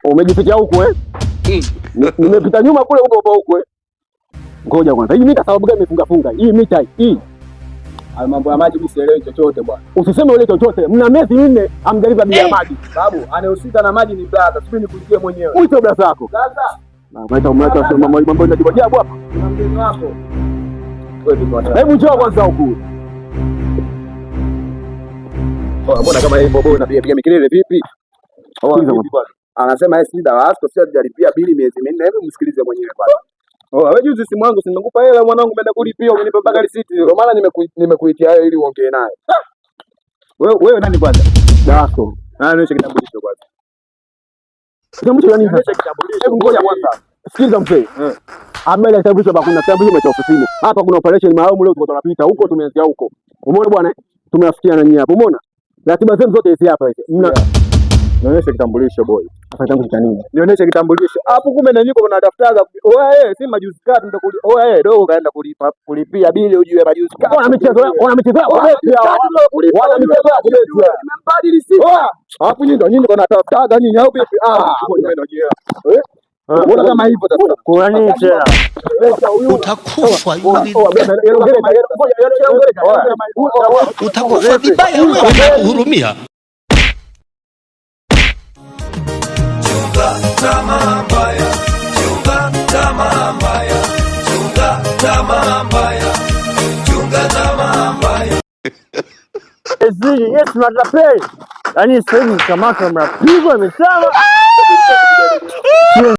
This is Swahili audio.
Umejificha huko eh? Nimepita nyuma kule huko. Ngoja kwanza. Hii mita sababu gani imefunga? Hii mita hii. Hayo mambo ya maji mimi sielewi chochote bwana. Usiseme ule chochote. Mna miezi 4 hamjalipa bili ya maji. Babu, anayehusika na maji ni brother. Sisi nikulikie mwenyewe. Uite brother yako. Sasa. Na umeweka mambo ya ajabu hapa. Kuna mgeni wako. Hebu njoo kwanza huku. Mbona kama hii bobo unapiga mikelele vipi? Anasema yeye si dawa yako, sio hajalipia bili miezi 4. Hebu msikilize mwenyewe kwanza. Wewe juzi simu yangu nimekupa hela mwanangu, umeenda kulipia, umenipa mpaka risiti. Ndio maana nimekuitia wewe ili uongee naye. Wewe nani kwanza? Dako. Nionyeshe kitambulisho kwanza. Kitambulisho yani nionyeshe kitambulisho. Hebu ngoja kwanza. Sikiliza mzee. Amela kitambulisho hapa, kuna kitambulisho cha ofisini. Hapa kuna operation maalum leo tuko tunapita huko, tumeanzia huko. Umeona bwana? Tumeafikia na nyinyi hapo. Umeona? Ratiba zenu zote hizi hapa hizi. Nionyeshe kitambulisho boy. Sasa kitambulisho cha nini? Nionyeshe kitambulisho. Hapo kumbe na niko na daftari. Oya si majuzi kati ndio oya dogo kaenda kulipia bili ujue majuzi kati. Ona michezo. Wana michezo nimembadili si. Hapo nyinyi ndio natafuta nyinyi au vipi? Mbona kama hivyo sasa? Kuna nini tena? Utakufa yule. Utakufa vibaya wewe, unakuhurumia. Chunga tamaa mbaya, chunga tamaa mbaya, chunga tamaa mbaya, chunga tamaa mbaya. Yes, mnatapeli. Yaani sasa hivi kama mnapigwa imesema.